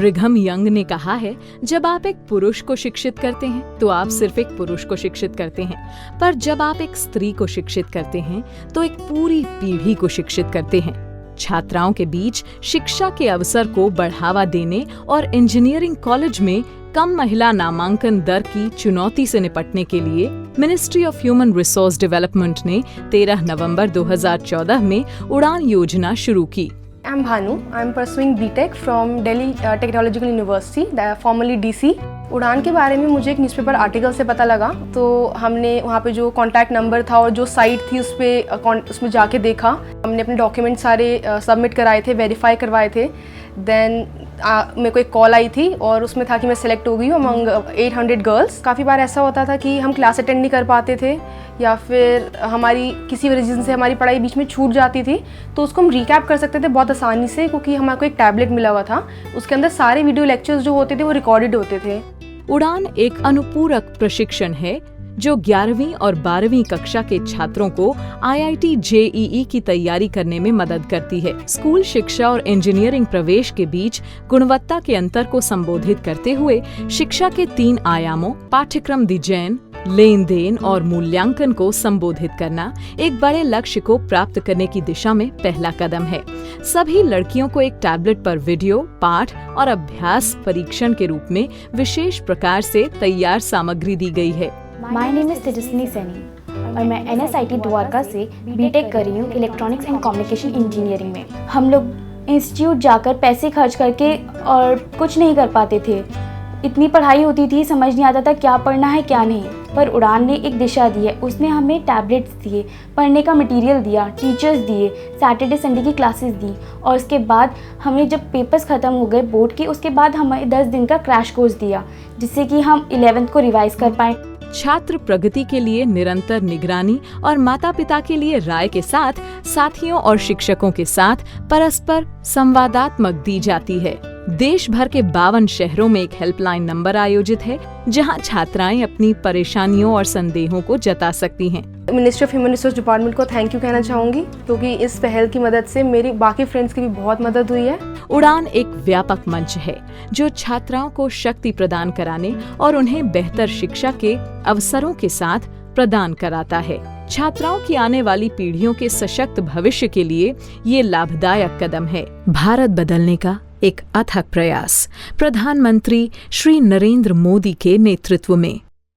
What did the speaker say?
Brigham young ने कहा है, जब आप एक पुरुष को शिक्षित करते हैं तो आप सिर्फ एक पुरुष को शिक्षित करते हैं, पर जब आप एक स्त्री को शिक्षित करते हैं तो एक पूरी पीढ़ी को शिक्षित करते हैं। छात्राओं के बीच शिक्षा के अवसर को बढ़ावा देने और इंजीनियरिंग कॉलेज में कम महिला नामांकन दर की चुनौती से निपटने के लिए ministry of human resource development ने 13 नवंबर 2014 में उड़ान योजना शुरू की। I'm Bhanu. I'm pursuing BTech from Delhi Technological University, formerly DC. उड़ान के बारे में मुझे एक न्यूज़पेपर आर्टिकल से पता लगा, तो हमने वहाँ पे जो कॉन्टैक्ट नंबर था और जो साइट थी उसमें जाके देखा। हमने अपने डॉक्यूमेंट सारे सबमिट कराए थे, वेरीफाई करवाए थे। देन मेरे को एक कॉल आई थी और उसमें था कि मैं सेलेक्ट हो गई हूँ अमंग 800 गर्ल्स। काफ़ी बार ऐसा होता था कि हम क्लास अटेंड नहीं कर पाते थे या फिर हमारी किसी रीज़न से हमारी पढ़ाई बीच में छूट जाती थी, तो उसको हम रिकैप कर सकते थे बहुत आसानी से, क्योंकि हमारे को एक टैबलेट मिला हुआ था। उसके अंदर सारे वीडियो लेक्चर्स जो होते थे वो रिकॉर्डेड होते थे। उड़ान एक अनुपूरक प्रशिक्षण है जो 11वीं और 12वीं कक्षा के छात्रों को IIT JEE की तैयारी करने में मदद करती है। स्कूल शिक्षा और इंजीनियरिंग प्रवेश के बीच गुणवत्ता के अंतर को संबोधित करते हुए शिक्षा के 3 आयामों पाठ्यक्रम डिजाइन, लेन देन और मूल्यांकन को संबोधित करना एक बड़े लक्ष्य को प्राप्त करने की दिशा में पहला कदम है। सभी लड़कियों को एक टैबलेट पर वीडियो, पाठ और अभ्यास परीक्षण के रूप में विशेष प्रकार से तैयार सामग्री दी गई है। My name is Tejaswini Saini और मैं NSIT द्वारका से BTech कर रही हूँ इलेक्ट्रॉनिक्स एंड कम्युनिकेशन इंजीनियरिंग में। हम लोग इंस्टीट्यूट जाकर पैसे खर्च करके और कुछ नहीं कर पाते थे। इतनी पढ़ाई होती थी, समझ नहीं आता था क्या पढ़ना है क्या नहीं, पर उड़ान ने एक दिशा दी है। उसने हमें टैबलेट्स दिए, पढ़ने का मटेरियल दिया, टीचर्स दिए, सैटरडे संडे की क्लासेस दी और उसके बाद हमें जब पेपर्स ख़त्म हो गए बोर्ड के, उसके बाद हमें 10 दिन का क्रैश कोर्स दिया, जिससे कि हम 11th को रिवाइज कर पाएँ। छात्र प्रगति के लिए निरंतर निगरानी और माता पिता के लिए राय के साथ साथियों और शिक्षकों के साथ परस्पर संवादात्मक दी जाती है। देश भर के 52 शहरों में एक हेल्पलाइन नंबर आयोजित है जहां छात्राएं अपनी परेशानियों और संदेहों को जता सकती हैं। Ministry of human resource department को थैंक यू कहना चाहूँगी, क्योंकि इस पहल की मदद से मेरी बाकी फ्रेंड्स की भी बहुत मदद हुई है। उड़ान एक व्यापक मंच है जो छात्राओं को शक्ति प्रदान कराने और उन्हें बेहतर शिक्षा के अवसरों के साथ प्रदान कराता है। छात्राओं की आने वाली पीढ़ियों के सशक्त भविष्य के लिए ये लाभदायक कदम है। भारत बदलने का एक अथक प्रयास प्रधानमंत्री श्री नरेंद्र मोदी के नेतृत्व में।